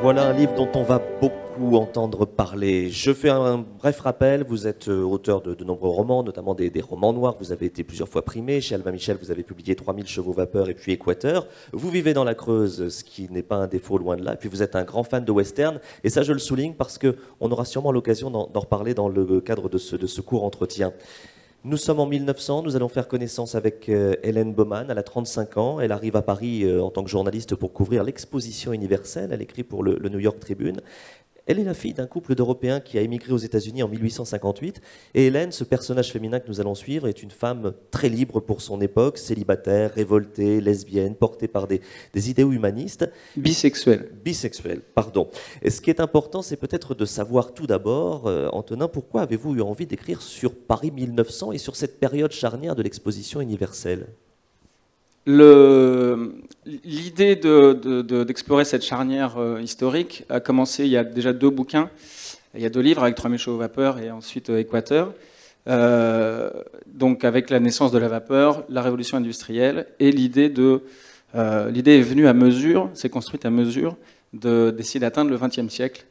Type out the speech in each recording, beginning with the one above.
Voilà un livre dont on va beaucoup entendre parler. Je fais un bref rappel. Vous êtes auteur de nombreux romans, notamment des romans noirs. Vous avez été plusieurs fois primé. Chez Albin Michel, vous avez publié 3000 chevaux vapeur et puis Équateur. Vous vivez dans la Creuse, ce qui n'est pas un défaut, loin de là. Et puis vous êtes un grand fan de western. Et ça, je le souligne parce qu'on aura sûrement l'occasion d'en reparler dans le cadre de ce court entretien. Nous sommes en 1900, nous allons faire connaissance avec Hélène Baumann, elle a 35 ans, elle arrive à Paris en tant que journaliste pour couvrir l'exposition universelle, elle écrit pour le New York Tribune. Elle est la fille d'un couple d'Européens qui a émigré aux États-Unis en 1858. Et Hélène, ce personnage féminin que nous allons suivre, est une femme très libre pour son époque, célibataire, révoltée, lesbienne, portée par des idéaux humanistes. Bisexuelle. Bisexuelle, pardon. Et ce qui est important, c'est peut-être de savoir tout d'abord, Antonin, pourquoi avez-vous eu envie d'écrire sur Paris 1900 et sur cette période charnière de l'exposition universelle ? L'idée d'explorer cette charnière historique a commencé il y a déjà 2 bouquins. Il y a 2 livres avec 3000 chevaux vapeur et ensuite Équateur. Donc avec la naissance de la vapeur, la révolution industrielle et l'idée est venue à mesure, s'est construite à mesure d'essayer d'atteindre le XXe siècle.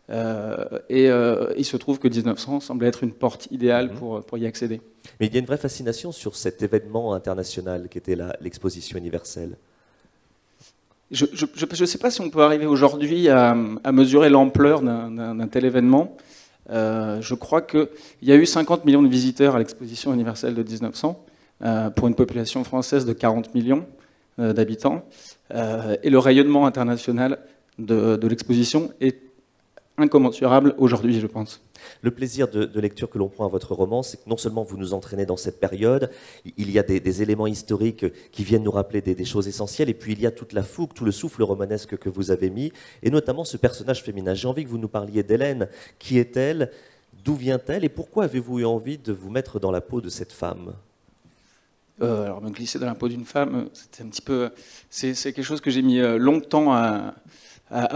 Il se trouve que 1900 semble être une porte idéale pour y accéder. Mais il y a une vraie fascination sur cet événement international qu'était l'exposition universelle. Je ne sais pas si on peut arriver aujourd'hui à mesurer l'ampleur d'un tel événement. Je crois qu'il y a eu 50 millions de visiteurs à l'exposition universelle de 1900 pour une population française de 40 millions d'habitants. Et le rayonnement international de l'exposition est incommensurable aujourd'hui, je pense. Le plaisir de lecture que l'on prend à votre roman, c'est que non seulement vous nous entraînez dans cette période, il y a des éléments historiques qui viennent nous rappeler des choses essentielles, et puis il y a toute la fougue, tout le souffle romanesque que vous avez mis, et notamment ce personnage féminin. J'ai envie que vous nous parliez d'Hélène. Qui est-elle? D'où vient-elle? Et pourquoi avez-vous eu envie de vous mettre dans la peau de cette femme? Alors, me glisser dans la peau d'une femme, c'était un petit peu... C'est quelque chose que j'ai mis longtemps à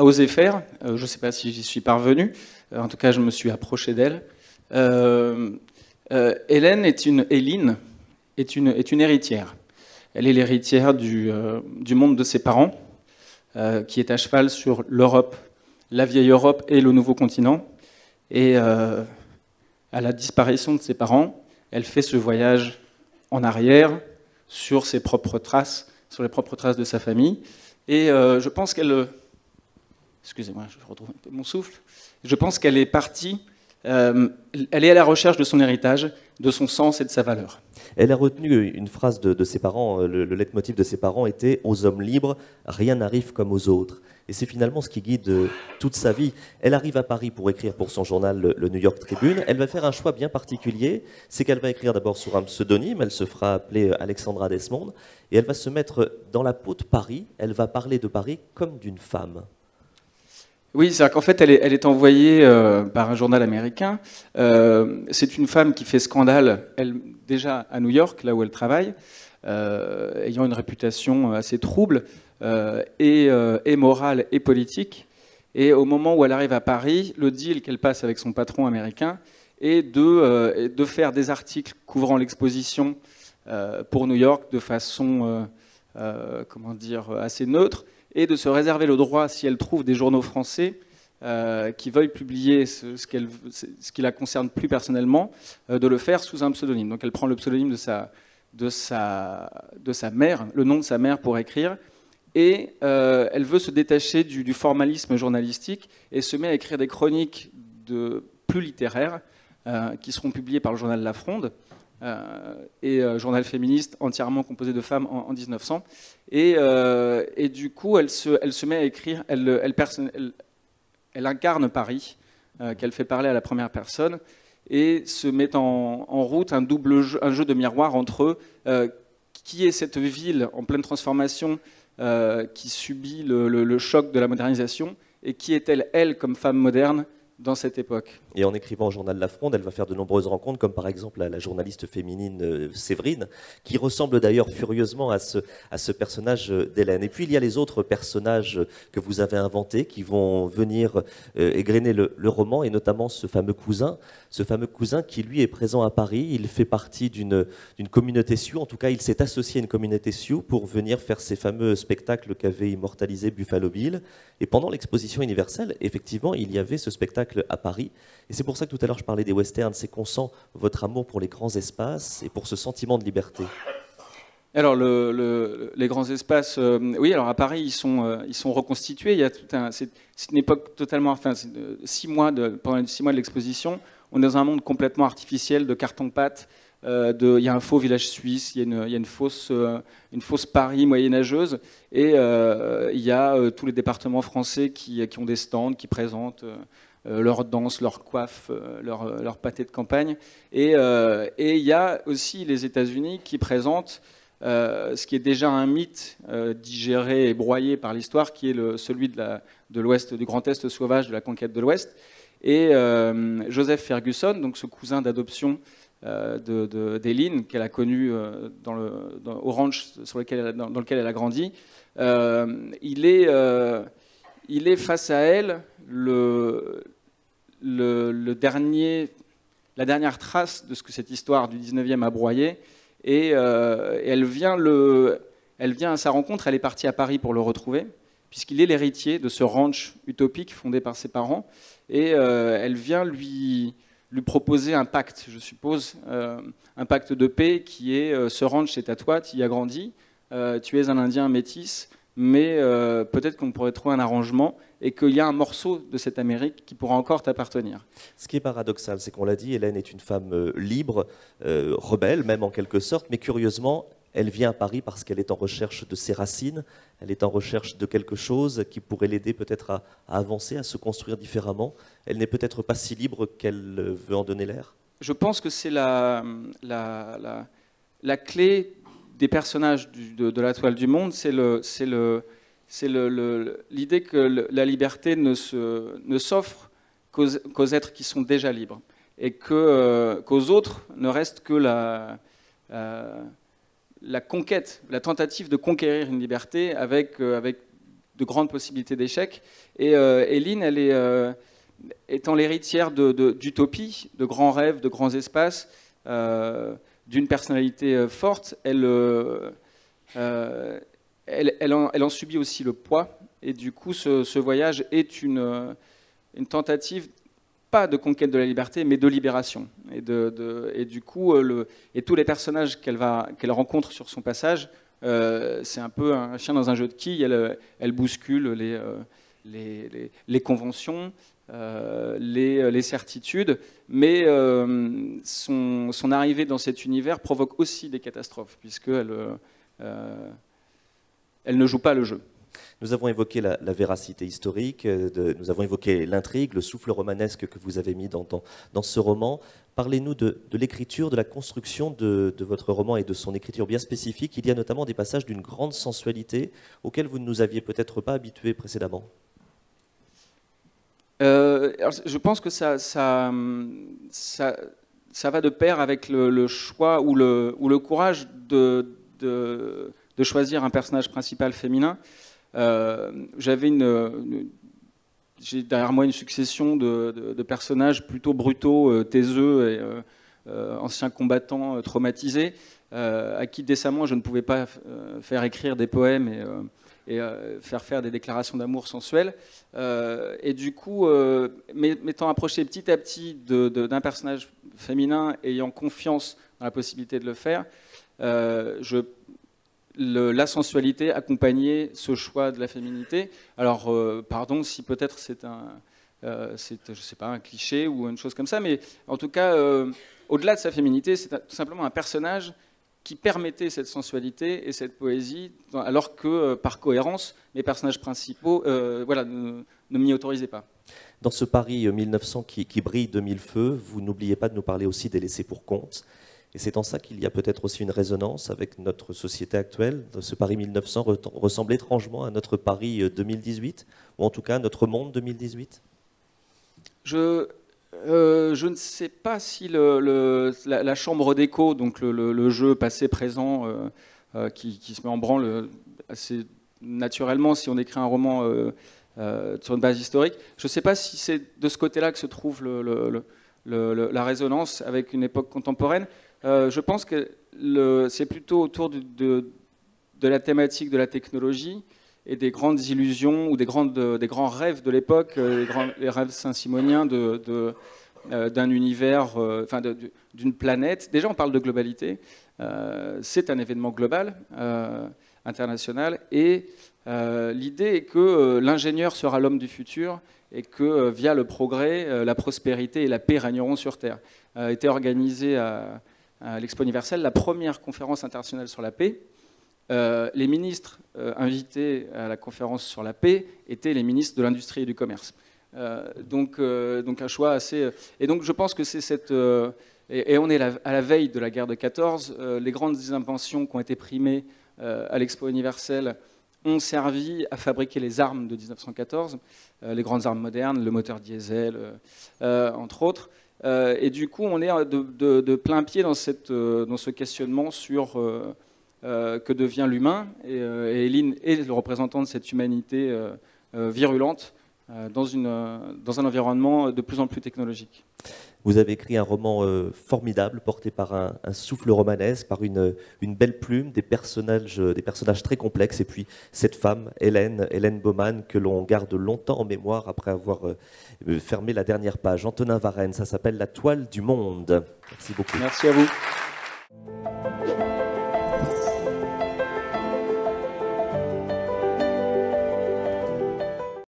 oser faire. Je ne sais pas si j'y suis parvenu. En tout cas, je me suis approché d'elle. Hélène est une héritière. Elle est l'héritière du monde de ses parents, qui est à cheval sur l'Europe, la vieille Europe et le nouveau continent. Et à la disparition de ses parents, elle fait ce voyage en arrière sur ses propres traces, sur les propres traces de sa famille. Et je pense qu'elle... Excusez-moi, je retrouve un peu mon souffle. Je pense qu'elle est partie, elle est à la recherche de son héritage, de son sens et de sa valeur. Elle a retenu une phrase de ses parents, le leitmotiv de ses parents était « Aux hommes libres, rien n'arrive comme aux autres ». Et c'est finalement ce qui guide toute sa vie. Elle arrive à Paris pour écrire pour son journal, le New York Tribune. Elle va faire un choix bien particulier, c'est qu'elle va écrire d'abord sur un pseudonyme, elle se fera appeler Alexandra Desmond, et elle va se mettre dans la peau de Paris, elle va parler de Paris comme d'une femme. Oui, c'est-à-dire qu'en fait, elle est envoyée par un journal américain. C'est une femme qui fait scandale, elle, déjà à New York, là où elle travaille, ayant une réputation assez trouble, et morale et politique. Et au moment où elle arrive à Paris, le deal qu'elle passe avec son patron américain est de faire des articles couvrant l'exposition pour New York de façon, comment dire, assez neutre, et de se réserver le droit, si elle trouve des journaux français qui veuillent publier ce qui la concerne plus personnellement, de le faire sous un pseudonyme. Donc elle prend le pseudonyme de sa mère, le nom de sa mère pour écrire, et elle veut se détacher du formalisme journalistique et se met à écrire des chroniques plus littéraires qui seront publiées par le journal La Fronde, journal féministe entièrement composé de femmes en 1900. Et du coup, elle se met à écrire, elle incarne Paris, qu'elle fait parler à la première personne, et se met en route un jeu de miroir entre qui est cette ville en pleine transformation qui subit le choc de la modernisation, et qui est-elle, elle, comme femme moderne, dans cette époque. Et en écrivant au journal La Fronde, elle va faire de nombreuses rencontres, comme par exemple la journaliste féminine Séverine, qui ressemble d'ailleurs furieusement à ce personnage d'Hélène. Et puis il y a les autres personnages que vous avez inventés, qui vont venir égrener le roman, et notamment ce fameux cousin qui lui est présent à Paris. Il fait partie d'une communauté Sioux, en tout cas il s'est associé à une communauté Sioux pour venir faire ces fameux spectacles qu'avait immortalisé Buffalo Bill. Et pendant l'exposition universelle, effectivement, il y avait ce spectacle à Paris. Et c'est pour ça que tout à l'heure je parlais des westerns, c'est qu'on sent votre amour pour les grands espaces et pour ce sentiment de liberté. Alors les grands espaces, oui. Alors à Paris, ils sont reconstitués. Il y a c'est une époque totalement, enfin, pendant les 6 mois de l'exposition, on est dans un monde complètement artificiel de carton-pâte. Il y a un faux village suisse, il y a une fausse Paris moyenâgeuse, et il y a tous les départements français qui ont des stands, qui présentent leurs danses, leurs coiffes, leurs pâtés de campagne. Et il y a aussi les États-Unis qui présentent ce qui est déjà un mythe digéré et broyé par l'histoire, qui est celui de l'Ouest, du Grand Est sauvage, de la conquête de l'Ouest. Et Joseph Ferguson, donc ce cousin d'adoption d'Eileen, qu'elle a connu au ranch dans lequel elle a grandi, il est face à elle la dernière trace de ce que cette histoire du 19e a broyé, et elle vient à sa rencontre. Elle est partie à Paris pour le retrouver, puisqu'il est l'héritier de ce ranch utopique fondé par ses parents, et elle vient lui proposer un pacte, je suppose, un pacte de paix qui est ce ranch c'est à toi, tu y as grandi, tu es un Indien métis, mais peut-être qu'on pourrait trouver un arrangement et qu'il y a un morceau de cette Amérique qui pourra encore t'appartenir. Ce qui est paradoxal, c'est qu'on l'a dit, Hélène est une femme libre, rebelle même en quelque sorte, mais curieusement, elle vient à Paris parce qu'elle est en recherche de ses racines, elle est en recherche de quelque chose qui pourrait l'aider peut-être à avancer, à se construire différemment. Elle n'est peut-être pas si libre qu'elle veut en donner l'air. Je pense que c'est la clé des personnages de la toile du monde, c'est l'idée que la liberté ne s'offre qu'aux êtres qui sont déjà libres, et qu'aux autres ne reste que la conquête, la tentative de conquérir une liberté avec de grandes possibilités d'échec. Et Eileen, elle étant l'héritière d'utopies, de grands rêves, de grands espaces, d'une personnalité forte, elle en subit aussi le poids. Et du coup, ce voyage est une tentative, pas de conquête de la liberté, mais de libération. Et du coup, tous les personnages qu'elle rencontre sur son passage, c'est un peu un chien dans un jeu de quilles. Elle bouscule les conventions, les certitudes, mais son arrivée dans cet univers provoque aussi des catastrophes, puisqu'elle ne joue pas le jeu. Nous avons évoqué la véracité historique, nous avons évoqué l'intrigue, le souffle romanesque que vous avez mis dans ce roman. Parlez-nous de l'écriture, de la construction de votre roman et de son écriture bien spécifique. Il y a notamment des passages d'une grande sensualité auxquels vous ne nous aviez peut-être pas habitués précédemment. Alors, je pense que ça va de pair avec le choix ou le courage de choisir un personnage principal féminin. J'ai derrière moi une succession de personnages plutôt brutaux, taiseux et anciens combattants traumatisés, à qui décemment je ne pouvais pas faire écrire des poèmes et faire des déclarations d'amour sensuelles. Et du coup, m'étant approché petit à petit d'un personnage féminin, ayant confiance dans la possibilité de le faire, la sensualité accompagnait ce choix de la féminité. Alors, pardon si peut-être c'est je sais pas, un cliché ou une chose comme ça, mais en tout cas, au-delà de sa féminité, c'est tout simplement un personnage qui permettait cette sensualité et cette poésie, alors que, par cohérence, mes personnages principaux ne m'y autorisaient pas. Dans ce Paris 1900 qui brille de mille feux, vous n'oubliez pas de nous parler aussi des laissés pour compte. Et c'est en ça qu'il y a peut-être aussi une résonance avec notre société actuelle. Ce Paris 1900 ressemble étrangement à notre Paris 2018, ou en tout cas à notre monde 2018. Je ne sais pas si la chambre d'écho, donc le jeu passé-présent qui se met en branle assez naturellement si on écrit un roman sur une base historique, je ne sais pas si c'est de ce côté-là que se trouve la résonance avec une époque contemporaine. Je pense que c'est plutôt autour de la thématique de la technologie et des grandes illusions ou des grands rêves de l'époque, les rêves saint-simoniens d'un univers, d'une planète. Déjà, on parle de globalité. C'est un événement global, international, et l'idée est que l'ingénieur sera l'homme du futur et que via le progrès, la prospérité et la paix régneront sur Terre. A été organisée à l'Expo universelle la première conférence internationale sur la paix. Les ministres invités à la conférence sur la paix étaient les ministres de l'industrie et du commerce. Donc un choix assez... Et donc je pense que c'est cette... et on est à la veille de la guerre de 14. Les grandes inventions qui ont été primées à l'Expo universelle ont servi à fabriquer les armes de 1914, les grandes armes modernes, le moteur diesel, entre autres. Et du coup, on est de plein pied dans ce questionnement sur que devient l'humain. Et Hélène est le représentant de cette humanité virulente dans un environnement de plus en plus technologique. Vous avez écrit un roman formidable, porté par un souffle romanesque, par une belle plume, des personnages très complexes, et puis cette femme, Hélène Baumann, que l'on garde longtemps en mémoire après avoir fermé la dernière page. Antonin Varenne, ça s'appelle La toile du monde. Merci beaucoup. Merci à vous.